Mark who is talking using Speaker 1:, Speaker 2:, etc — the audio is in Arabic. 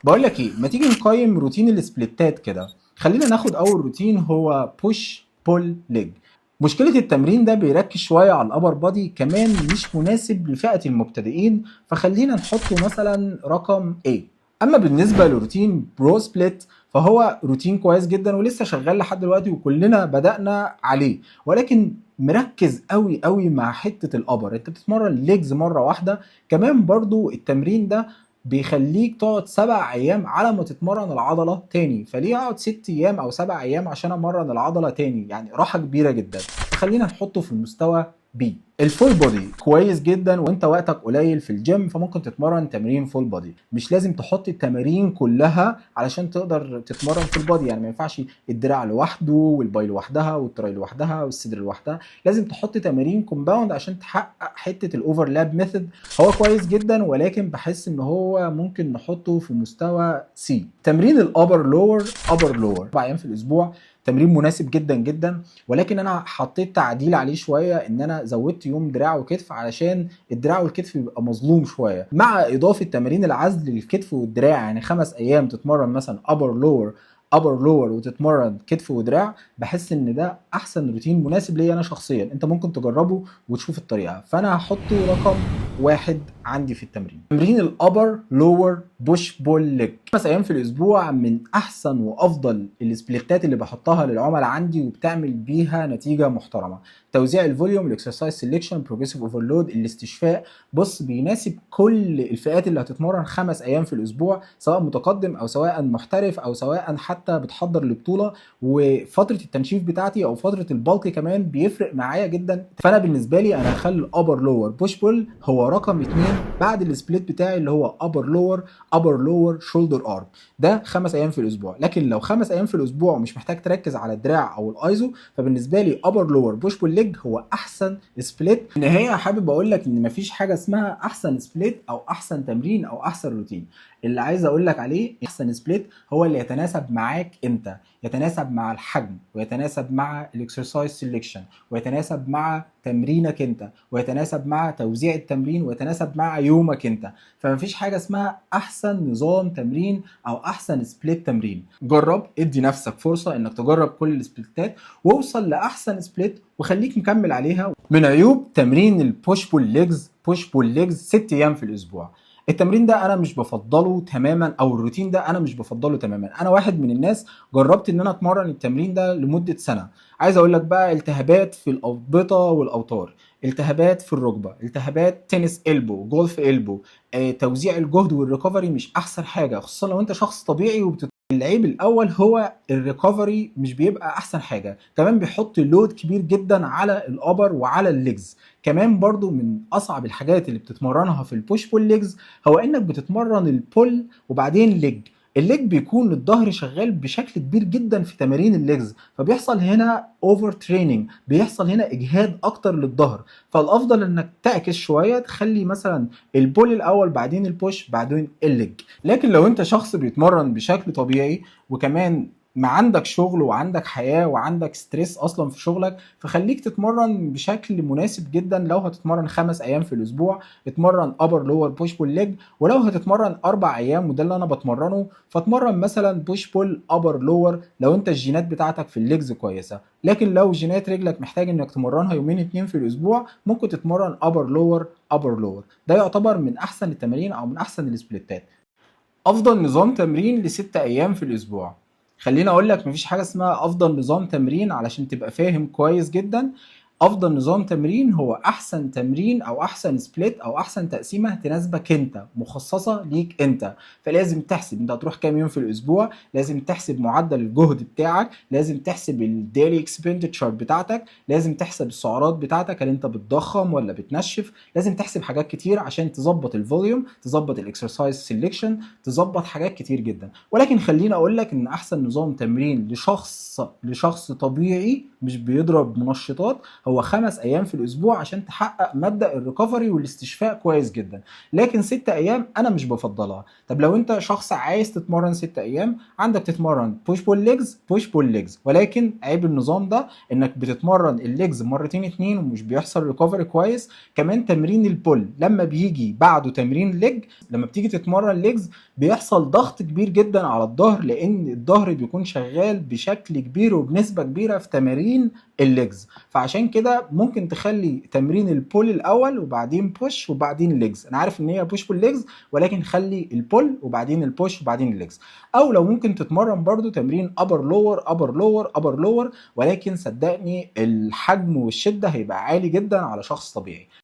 Speaker 1: بقول لك ايه، ما تيجي نقيم روتين السبليتات كده. خلينا ناخد اول روتين، هو بوش بول ليج. مشكلة التمرين ده بيركز شوية على الابر بادي، كمان مش مناسب لفئة المبتدئين، فخلينا نحطه مثلا رقم A. اما بالنسبة لروتين برو سبليت فهو روتين كويس جدا ولسه شغال لحد دلوقتي وكلنا بدأنا عليه، ولكن مركز قوي قوي مع حتة الابر. انت بتتمرن ليجز مرة واحدة، كمان برضو التمرين ده بيخليك تقعد 7 ايام على ما تتمرن العضله تاني، فليه اقعد 6 ايام او 7 ايام عشان امرن العضله تاني؟ يعني راحه كبيره جدا. فخلينا نحطه في المستوى بي. الفول بودي كويس جدا وانت وقتك قليل في الجيم، فممكن تتمرن تمرين فول بودي. مش لازم تحط التمارين كلها علشان تقدر تتمرن فول بودي، يعني ما ينفعش الدراع لوحده والباي لوحدها والتراي لوحدها والصدر لوحدها، لازم تحط تمارين كومباوند عشان تحقق حته الاوفرلاب ميثود. هو كويس جدا ولكن بحس ان هو ممكن نحطه في مستوى سي. تمرين الابر لور، ابر لور 4 ايام في الاسبوع، تمرين مناسب جدا جدا، ولكن انا حطيت تعديل عليه شويه، ان انا زودت يوم دراع وكتف علشان الدراع والكتف بيبقى مظلوم شويه، مع اضافه تمارين العزل للكتف والدراع. يعني 5 ايام تتمرن مثلا ابر لور، ابر لور وتتمرن كتف ودراع. بحس ان ده احسن روتين مناسب ليا انا شخصيا، انت ممكن تجربه وتشوف الطريقه. فانا هحطه رقم 1 عندي في التمرين. تمرين الابر لور بوش بول ليج، 5 ايام في الاسبوع، من احسن وافضل السبليتات اللي بحطها للعملاء عندي وبتعمل بيها نتيجه محترمه. توزيع الفوليوم، الاكسرسايز سيلكشن، بروجريسيف اوفرلود، الاستشفاء. بص، بيناسب كل الفئات اللي هتتمرن 5 ايام في الاسبوع، سواء متقدم او سواء محترف او سواء حتى بتحضر لبطوله. وفتره التنشيف بتاعتي او فتره البلك كمان بيفرق معايا جدا. فانا بالنسبه لي انا هخلي الابر لور بوش بول هو رقم 2 بعد السبليت بتاعي اللي هو ابر لور، ابر لور شولدر ارم. ده 5 ايام في الاسبوع. لكن لو 5 ايام في الاسبوع ومش محتاج تركز على الدراع او الايزو، فبالنسبه لي ابر لور بوش بول ليج هو احسن سبليت. في النهايه حابب اقول لك ان مفيش حاجه اسمها احسن سبليت او احسن تمرين او احسن روتين. اللي عايز اقول لك عليه احسن سبليت هو اللي يتناسب معاك انت، يتناسب مع الحجم، ويتناسب مع الاكسرسايز سيلكشن، ويتناسب مع تمرينك انت، ويتناسب مع توزيع التمرين، ويتناسب مع يومك انت. فمفيش حاجه اسمها احسن نظام تمرين او احسن سبليت تمرين. جرب، ادي نفسك فرصه انك تجرب كل السبليتات واوصل لاحسن سبليت وخليك مكمل عليها. من عيوب تمرين البوش بول ليجز، بوش بول ليجز 6 ايام في الاسبوع. التمرين ده انا مش بفضله تماما، او الروتين ده انا مش بفضله تماما. انا واحد من الناس جربت ان انا اتمرن التمرين ده لمده سنه. عايز اقول لك بقى، التهابات في الاربطه والاوتار، التهابات في الركبه، التهابات تنس البو، جولف البو. توزيع الجهد والريكفري مش احسن حاجه، خصوصا لو انت شخص طبيعي العيب الاول هو الريكفري مش بيبقى احسن حاجه، كمان بيحط لود كبير جدا على الابر وعلى الليجز. كمان برضو من اصعب الحاجات اللي بتتمرنها في البوش بول ليجز هو انك بتتمرن البول وبعدين ليج. الليج بيكون الظهر شغال بشكل كبير جدا في تمارين الليجز، فبيحصل هنا اوفر تريننج، بيحصل هنا اجهاد اكتر للظهر. فالافضل انك تعكس شويه، تخلي مثلا البول الاول بعدين البوش بعدين الليج. لكن لو انت شخص بيتمرن بشكل طبيعي وكمان ما عندك شغل وعندك حياة وعندك ستريس اصلا في شغلك، فخليك تتمرن بشكل مناسب جدا. لو هتتمرن 5 ايام في الاسبوع اتمرن ابر لور بوش بول ليج، ولو هتتمرن 4 ايام وده اللي انا بتمرنه فاتمرن مثلا بوش بول ابر لور لو انت الجينات بتاعتك في الليجز كويسة. لكن لو جينات رجلك محتاج انك تمرنها يومين 2 في الاسبوع، ممكن تتمرن ابر لور، ابر لور. ده يعتبر من احسن التمارين او من احسن السبليتات. افضل نظام تمرين ل6 ايام في الاسبوع. خليني اقول لك مفيش حاجه اسمها افضل نظام تمرين علشان تبقى فاهم كويس جدا. افضل نظام تمرين هو احسن تمرين او احسن سبليت او احسن تقسيمه تناسبك انت، مخصصه ليك انت. فلازم تحسب انت هتروح كام يوم في الاسبوع، لازم تحسب معدل الجهد بتاعك، لازم تحسب الديلي اكسبندتشر بتاعتك، لازم تحسب السعرات بتاعتك، هل انت بتضخم ولا بتنشف. لازم تحسب حاجات كتير عشان تظبط الفوليوم، تظبط الاكسرسايز سيلكشن، تظبط حاجات كتير جدا. ولكن خليني اقول لك ان احسن نظام تمرين لشخص طبيعي مش بيضرب منشطات هو 5 ايام في الاسبوع عشان تحقق مبدأ الريكفري والاستشفاء كويس جدا، لكن 6 ايام انا مش بفضلها. طب لو انت شخص عايز تتمرن 6 ايام، عندك تتمرن بوش بول ليجز بوش بول ليجز، ولكن عيب النظام ده انك بتتمرن الليجز مرتين اتنين ومش بيحصل ريكفري كويس. كمان تمرين البول لما بيجي بعده تمرين ليج، لما بتيجي تتمرن ليجز بيحصل ضغط كبير جدا على الظهر، لان الظهر بيكون شغال بشكل كبير وبنسبة كبيرة في تمارين الليجز. فعشان كده ممكن تخلي تمرين البول الاول وبعدين بوش وبعدين ليجز. انا عارف ان هي بوش بول ليجز، ولكن خلي البول وبعدين البوش وبعدين الليجز. او لو ممكن تتمرن برضو تمرين ابر لور ابر لور ابر لور، ولكن صدقني الحجم والشدة هيبقى عالي جدا على شخص طبيعي.